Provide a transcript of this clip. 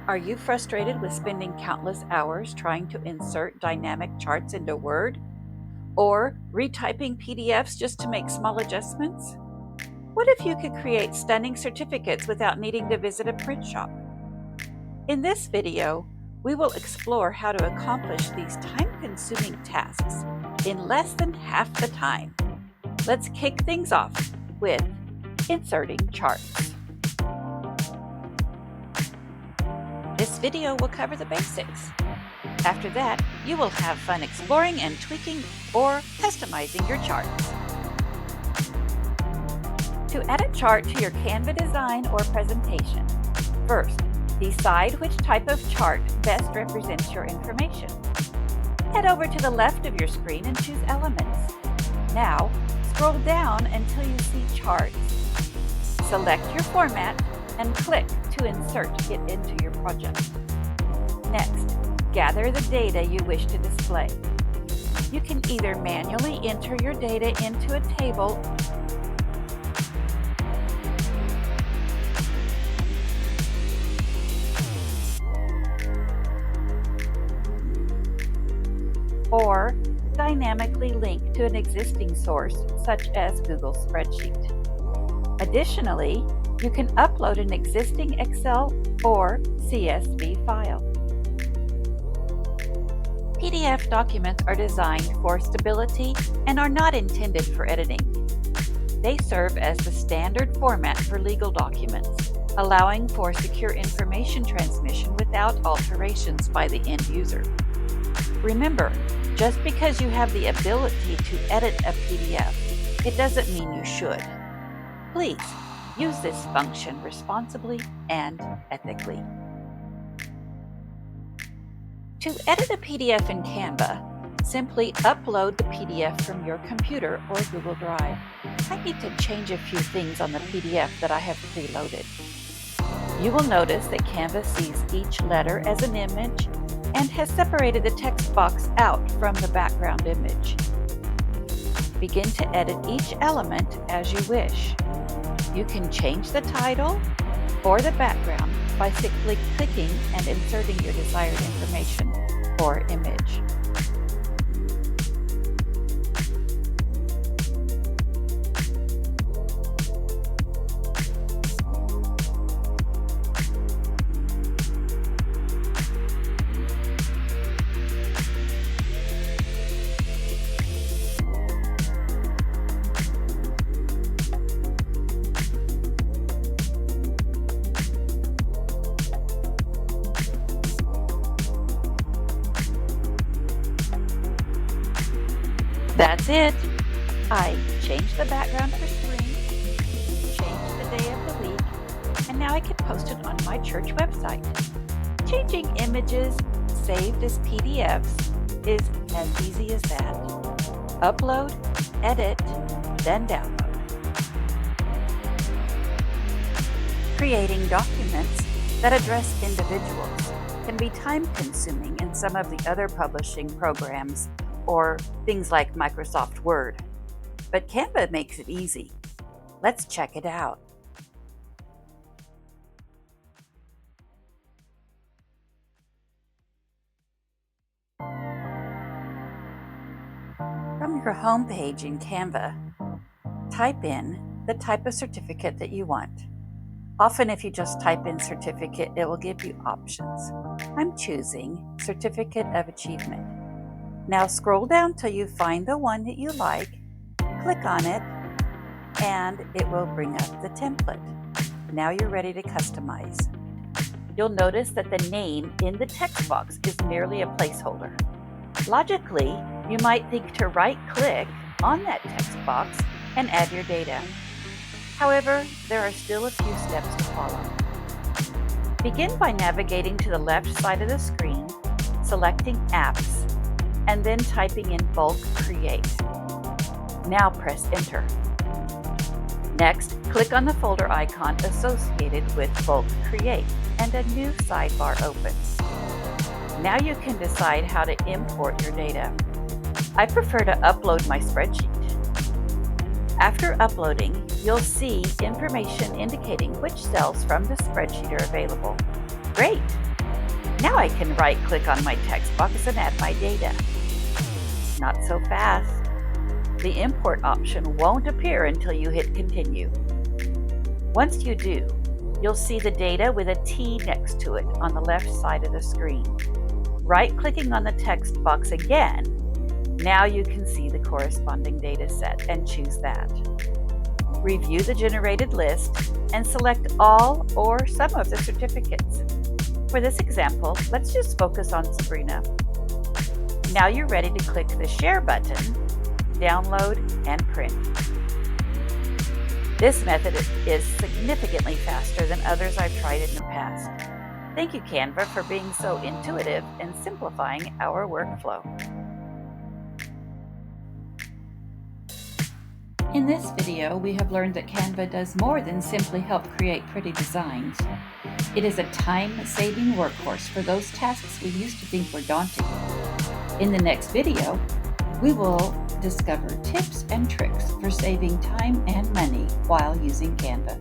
Are you frustrated with spending countless hours trying to insert dynamic charts into Word? Or retyping PDFs just to make small adjustments? What if you could create stunning certificates without needing to visit a print shop? In this video, we will explore how to accomplish these time-consuming tasks in less than half the time. Let's kick things off with inserting charts. This video will cover the basics. After that, you will have fun exploring and tweaking or customizing your charts. To add a chart to your Canva design or presentation, first, decide which type of chart best represents your information. Head over to the left of your screen and choose Elements. Now, scroll down until you see Charts. Select your format and click to insert it into your project. Next, gather the data you wish to display. You can either manually enter your data into a table or dynamically link to an existing source such as Google Spreadsheet. Additionally, you can upload an existing Excel or CSV file. PDF documents are designed for stability and are not intended for editing. They serve as the standard format for legal documents, allowing for secure information transmission without alterations by the end user. Remember, just because you have the ability to edit a PDF, it doesn't mean you should. Please use this function responsibly and ethically. To edit a PDF in Canva, simply upload the PDF from your computer or Google Drive. I need to change a few things on the PDF that I have preloaded. You will notice that Canva sees each letter as an image and has separated the text box out from the background image. Begin to edit each element as you wish. You can change the title or the background by simply clicking and inserting your desired information or image. That's it. I changed the background for spring, changed the day of the week, and now I can post it on my church website. Changing images saved as PDFs is as easy as that. Upload, edit, then download. Creating documents that address individuals can be time-consuming in some of the other publishing programs or things like Microsoft Word. But Canva makes it easy. Let's check it out. From your home page in Canva, type in the type of certificate that you want. Often if you just type in certificate, it will give you options. I'm choosing Certificate of Achievement. Now scroll down till you find the one that you like, click on it, and it will bring up the template. Now you're ready to customize. You'll notice that the name in the text box is merely a placeholder. Logically, you might think to right-click on that text box and add your data. However, there are still a few steps to follow. Begin by navigating to the left side of the screen, selecting Apps, and then typing in bulk create. Now press enter. Next, click on the folder icon associated with bulk create and a new sidebar opens. Now you can decide how to import your data. I prefer to upload my spreadsheet. After uploading, you'll see information indicating which cells from the spreadsheet are available. Great! Now I can right-click on my text box and add my data. Not so fast. The import option won't appear until you hit continue. Once you do, you'll see the data with a T next to it on the left side of the screen. Right-clicking on the text box again, now you can see the corresponding data set and choose that. Review the generated list and select all or some of the certificates. For this example, let's just focus on Sabrina. Now you're ready to click the Share button, download, and print. This method is significantly faster than others I've tried in the past. Thank you, Canva, for being so intuitive and simplifying our workflow. In this video, we have learned that Canva does more than simply help create pretty designs. It is a time-saving workhorse for those tasks we used to think were daunting. In the next video, we will discover tips and tricks for saving time and money while using Canva.